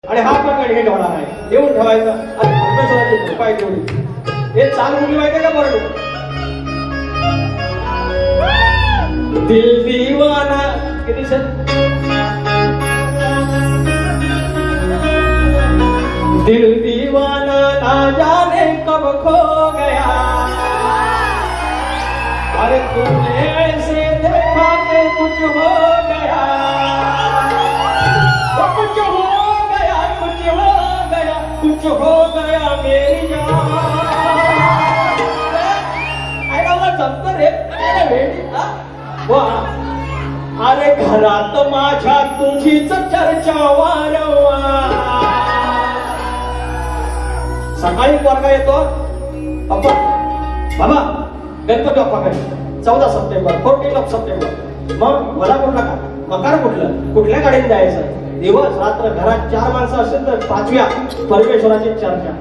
आणि हा पण काही हेट होणार आहे. येऊन ठेवायचं आणि परमेश्वराची कृपा आहे तेवढी. हे चाल मुली माहिती का बरं? दिल दीवाना किती दिल दीवाना ना जाने कब खो गया, अरे तूने ऐसे देखा कि कुछ हो गया, कुछ हो गया, कुछ हो गया, कुछ हो गया मेरी जान. आयला जमत रे भेटी हा वा. अरे घरात माझ्या तुझीच चर्चा वारंवार. सकाळी वर्गा येतो अप्पा बाबा गणपती बाप्पाकडे 14 सप्टेंबर 14 सप्टेंबर. मग मला कुठला का मकार कुठलं कुठल्या गाडीने जायचं. दिवस रात्र घरात 4 माणसं असेल तर 5व्या परमेश्वराची चर्चा.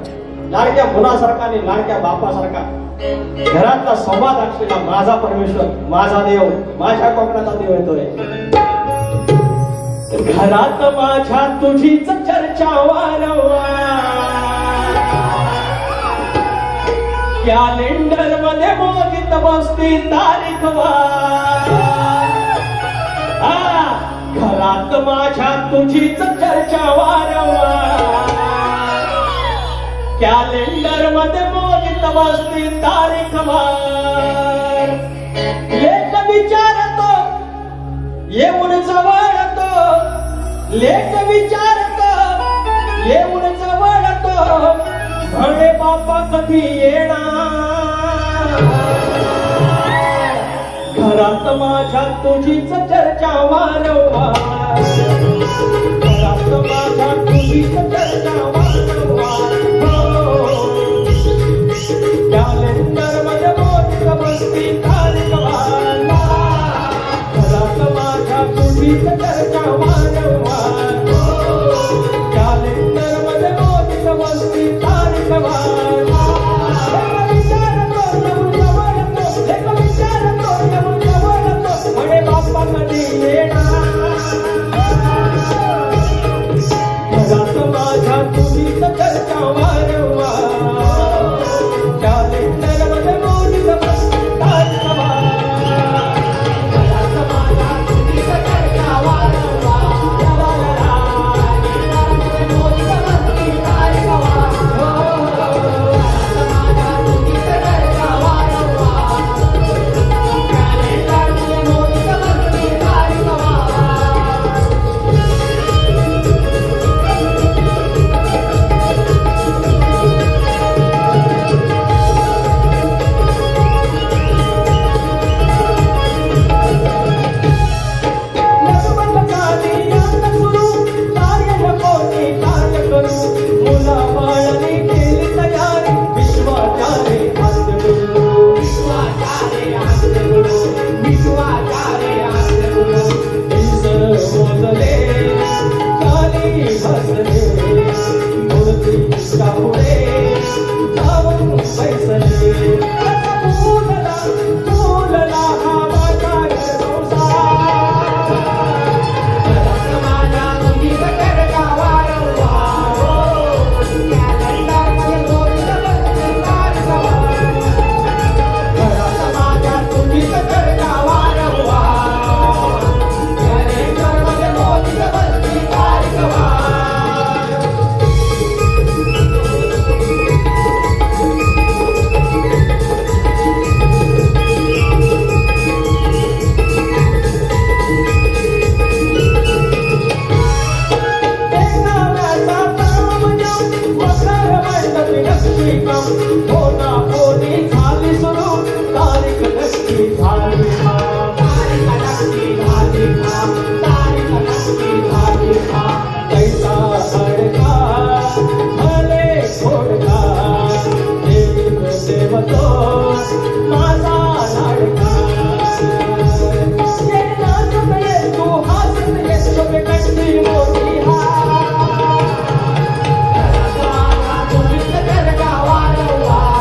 लाडक्या मुलासारखा आणि लाडक्या बापासारखा घरातला संवाद असलेला माझा परमेश्वर, माझा देव, माझ्या कोकणाचा देव येतोय. घरात माझ्या तुझीच चर्चा वारंवार. कॅलेंडर मध्ये मोजित बसती तारीख वार. घरात माझ्या तुझीच चर्चा वारंवार. कॅलेंडर मध्ये मोजित बसती तारीख वार. लेख विचारतो येऊन जवळतो, लेख विचारतो येऊन जवळतो, म्हणे बापा कधी येणार. घरात माझ्या तुझीच चर्चा वारंवार. घरात माझ्या तुझीच चर्चा वारंवार. कॅलेंडर मध्ये मोजित बसती तारीख वार. घरात माझ्या तुझीच चर्चा वारंवार. कॅलेंडर मध्ये मोजित बसती तारीख वार. म्हणे बाप्पा कधी येणार. घरात माझ्या तुझीच चर्चा वारंवार. कॅलेंडर मध्ये मोजित बसती तारीख वार. घरात माझ्या तुझीच चर्चा वारंवार. मोजित बसती तारीख वार. Wow.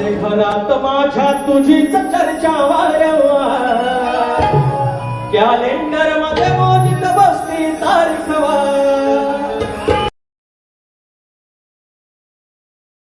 अरे घरात माझ्या तुझीच चर्चा वारंवार कॅलेंडर